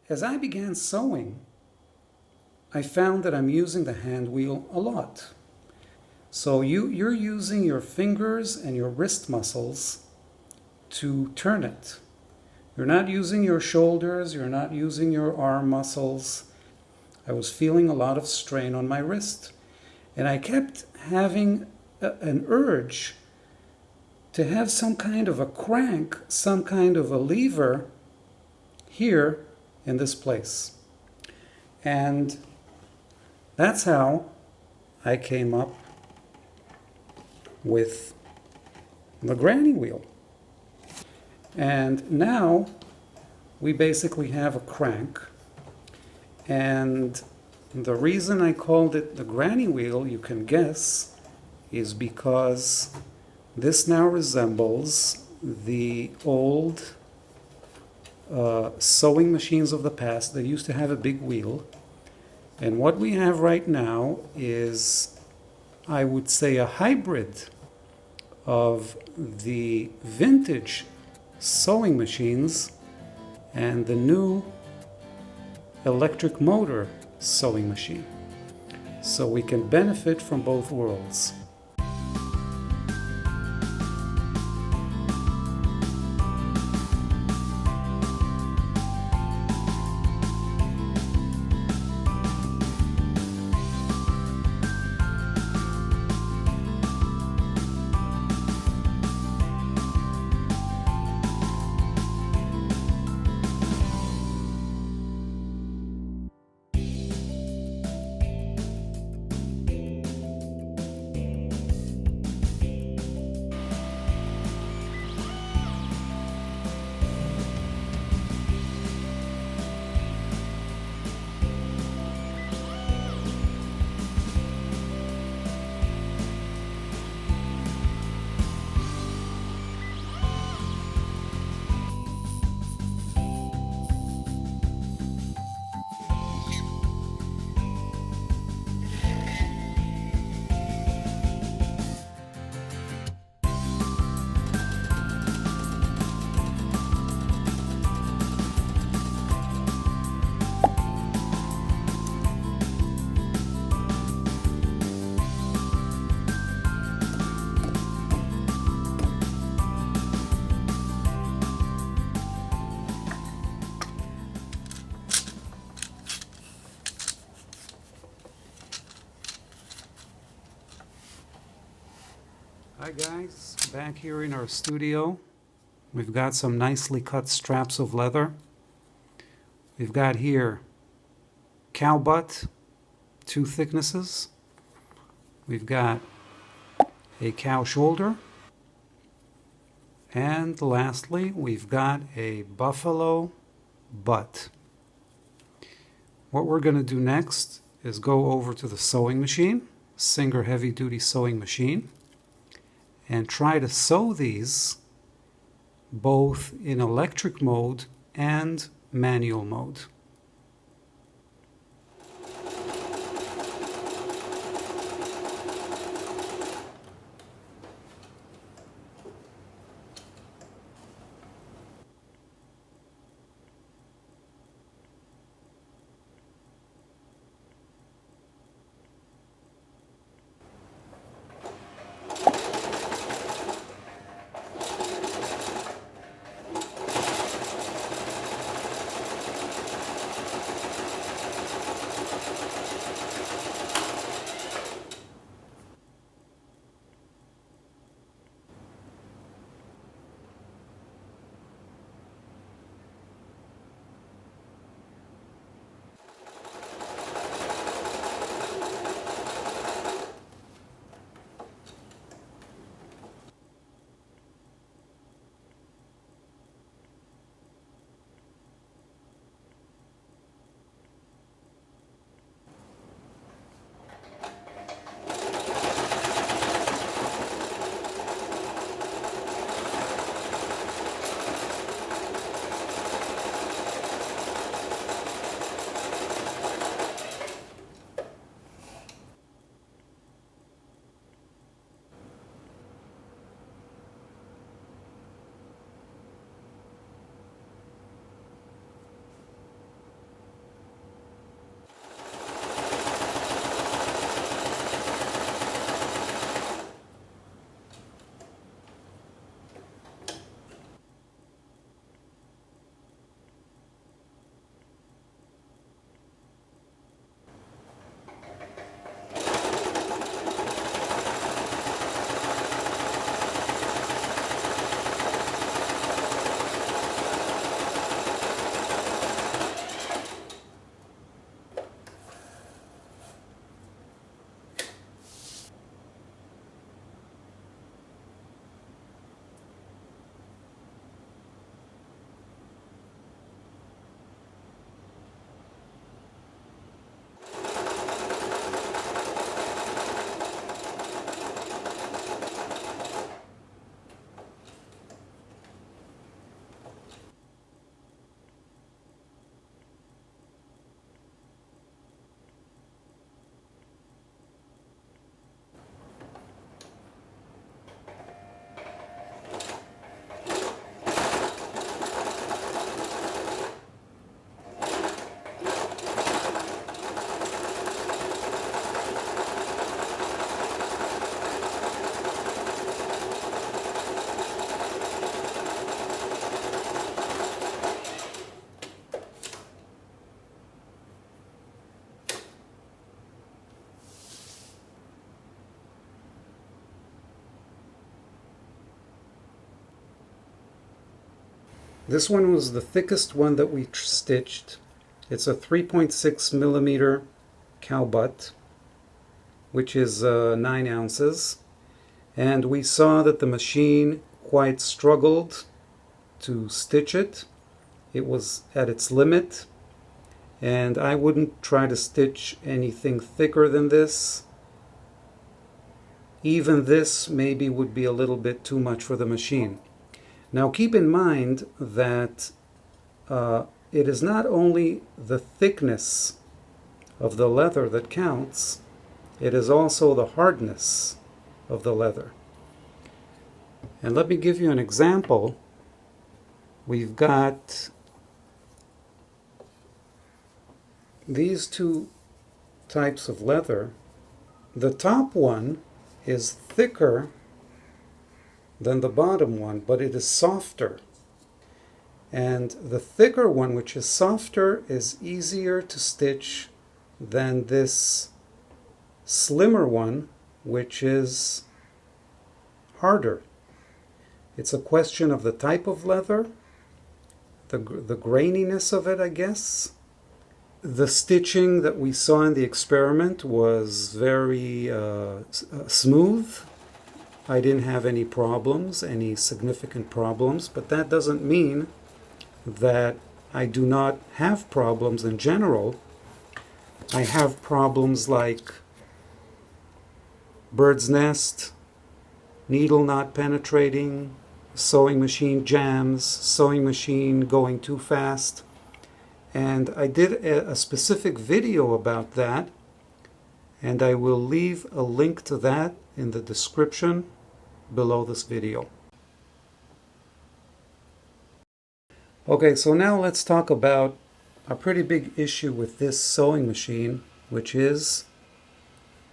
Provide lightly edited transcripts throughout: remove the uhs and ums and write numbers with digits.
as I began sewing, I found that I'm using the hand wheel a lot. So you're using your fingers and your wrist muscles to turn it. You're not using your shoulders, you're not using your arm muscles. I was feeling a lot of strain on my wrist. And I kept having an urge to have some kind of a crank, some kind of a lever here in this place. And that's how I came up with the granny wheel. And now we basically have a crank. And the reason I called it the granny wheel, you can guess, is because this now resembles the old sewing machines of the past. They used to have a big wheel. And what we have right now is, I would say, a hybrid of the vintage sewing machines and the new electric motor sewing machine. So we can benefit from both worlds. Hi guys, back here in our studio. We've got some nicely cut straps of leather. We've got here cow butt, 2 thicknesses. We've got a cow shoulder. And lastly, we've got a buffalo butt. What we're going to do next is go over to the sewing machine, Singer heavy-duty sewing machine, and try to sew these both in electric mode and manual mode. This one was the thickest one that we stitched. It's a 3.6 millimeter cow butt, which is 9 ounces. And we saw that the machine quite struggled to stitch it. It was at its limit, and I wouldn't try to stitch anything thicker than this. Even this maybe would be a little bit too much for the machine. Now keep in mind that it is not only the thickness of the leather that counts, it is also the hardness of the leather. And let me give you an example. We've got these two types of leather. The top one is thicker than the bottom one, but it is softer. And the thicker one, which is softer, is easier to stitch than this slimmer one, which is harder. It's a question of the type of leather, the graininess of it, I guess. The stitching that we saw in the experiment was very smooth. I didn't have any problems, any significant problems, but that doesn't mean that I do not have problems in general. I have problems like bird's nest, needle not penetrating, sewing machine jams, sewing machine going too fast. And I did a specific video about that, and I will leave a link to that in the description below this video. Okay, so now let's talk about a pretty big issue with this sewing machine, which is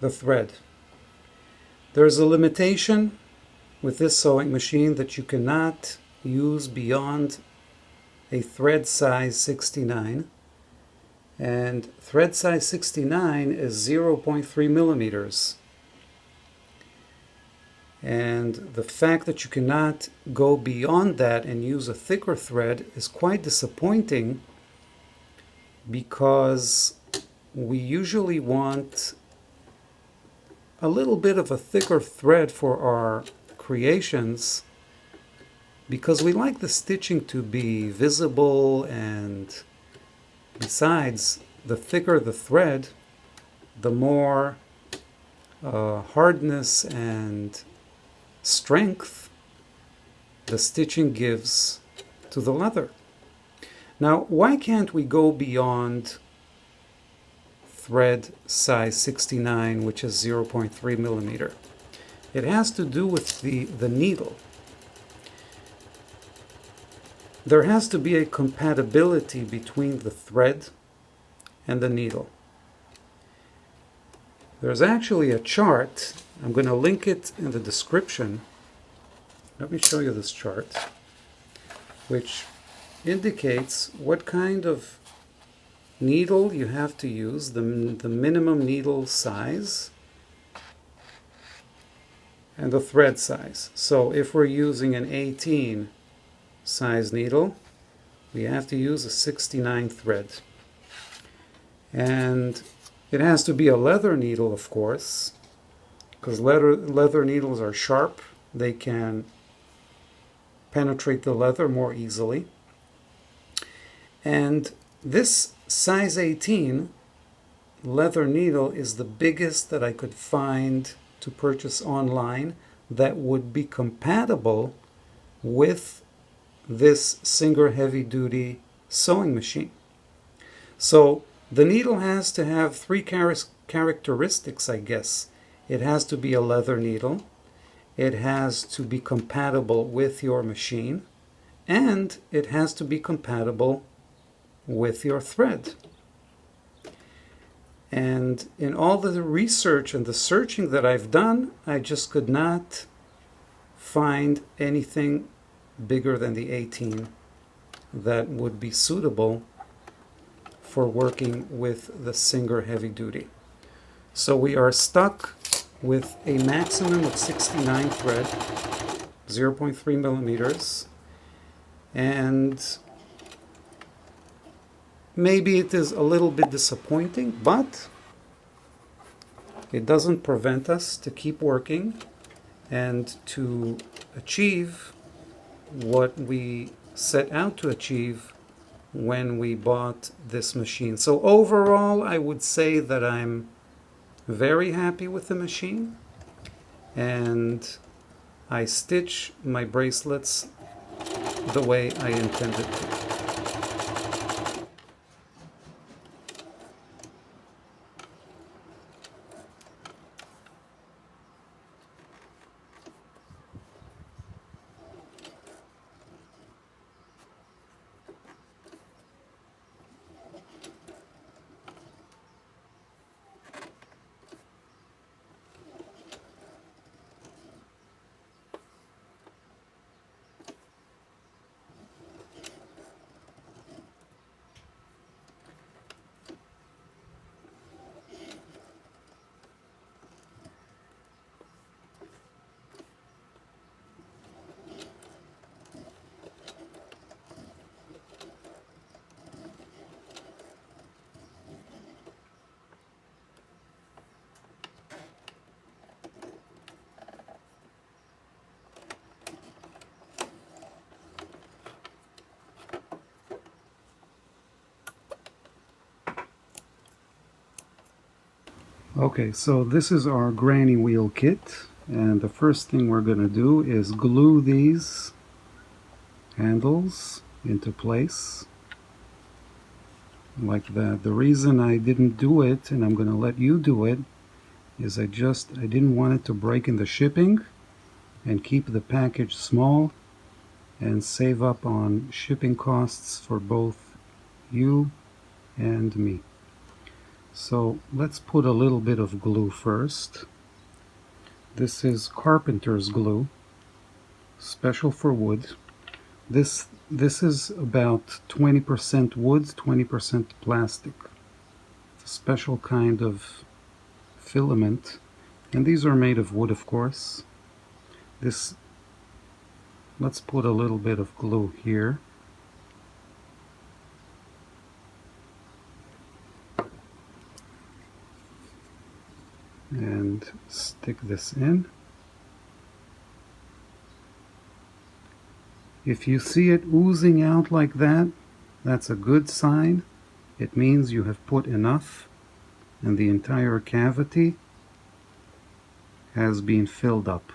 the thread. There's a limitation with this sewing machine that you cannot use beyond a thread size 69, and thread size 69 is 0.3 millimeters. And the fact that you cannot go beyond that and use a thicker thread is quite disappointing, because we usually want a little bit of a thicker thread for our creations, because we like the stitching to be visible, and besides, the thicker the thread, the more hardness and strength the stitching gives to the leather. Now, why can't we go beyond thread size 69, which is 0.3 millimeter? It has to do with the needle. There has to be a compatibility between the thread and the needle. There's actually a chart. I'm going to link it in the description. Let me show you this chart, which indicates what kind of needle you have to use, the minimum needle size, and the thread size. So if we're using an 18 size needle, we have to use a 69 thread. And it has to be a leather needle, of course, because leather needles are sharp. They can penetrate the leather more easily. And this size 18 leather needle is the biggest that I could find to purchase online that would be compatible with this Singer heavy-duty sewing machine. So the needle has to have three characteristics, I guess. It has to be a leather needle, it has to be compatible with your machine, and it has to be compatible with your thread. And in all the research and the searching that I've done, I just could not find anything bigger than the 18 that would be suitable for working with the Singer Heavy Duty. So we are stuck with a maximum of 69 thread, 0.3 millimeters, And maybe it is a little bit disappointing, but it doesn't prevent us to keep working and to achieve what we set out to achieve when we bought this machine. So overall, I would say that I'm very happy with the machine, and I stitch my bracelets the way I intended to. Okay, so this is our granny wheel kit, and the first thing we're going to do is glue these handles into place like that. The reason I didn't do it, and I'm going to let you do it, is I didn't want it to break in the shipping and keep the package small and save up on shipping costs for both you and me. So let's put a little bit of glue first. This is carpenter's glue, special for wood. This is about 20% wood, 20% plastic. It's a special kind of filament, and these are made of wood, of course. Let's put a little bit of glue here. And stick this in. If you see it oozing out like that, that's a good sign. It means you have put enough and the entire cavity has been filled up.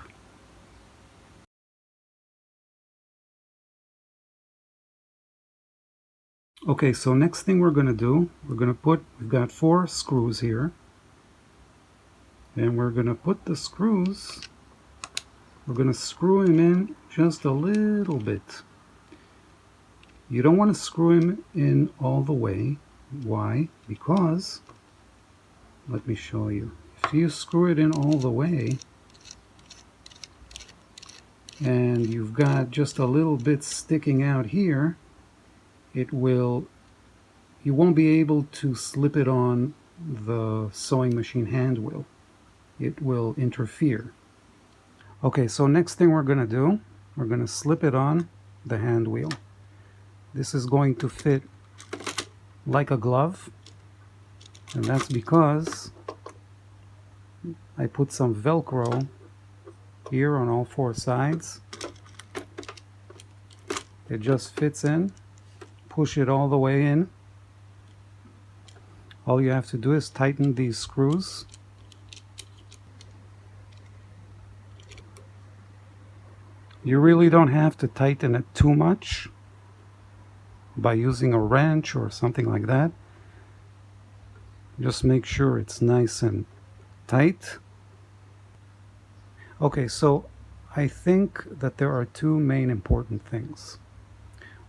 Okay, so next thing we're going to do, we've got 4 screws here, and we're going to put the screws, we're going to screw them in just a little bit. You don't want to screw them in all the way. Why? Because, let me show you. If you screw it in all the way, and you've got just a little bit sticking out here, you won't be able to slip it on the sewing machine hand wheel. It will interfere. Okay, so next thing we're going to do, we're going to slip it on the hand wheel. This is going to fit like a glove, and that's because I put some Velcro here on all 4 sides. It just fits in. Push it all the way in. All you have to do is tighten these screws. You really don't have to tighten it too much by using a wrench or something like that. Just make sure it's nice and tight. Okay, so I think that there are 2 main important things.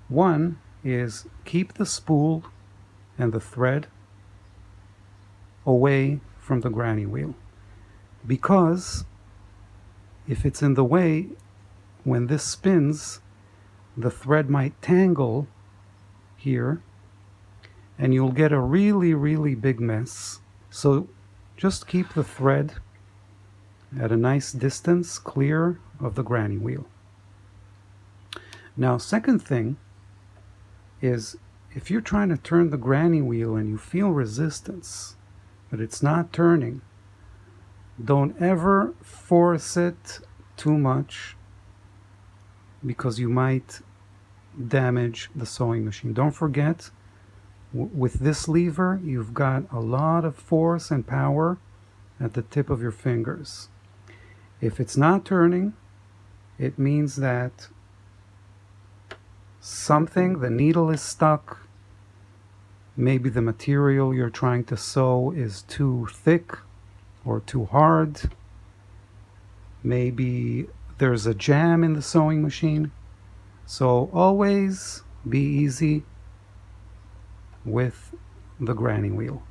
One is keep the spool and the thread away from the granny wheel, because if it's in the way, when this spins, the thread might tangle here and you'll get a really big mess. So just keep the thread at a nice distance clear of the granny wheel. Now, second thing is if you're trying to turn the granny wheel and you feel resistance, but it's not turning, don't ever force it too much because you might damage the sewing machine. Don't forget, with this lever, you've got a lot of force and power at the tip of your fingers. If it's not turning, it means that the needle is stuck. Maybe the material you're trying to sew is too thick or too hard. Maybe there's a jam in the sewing machine. So always be easy with the granny wheel.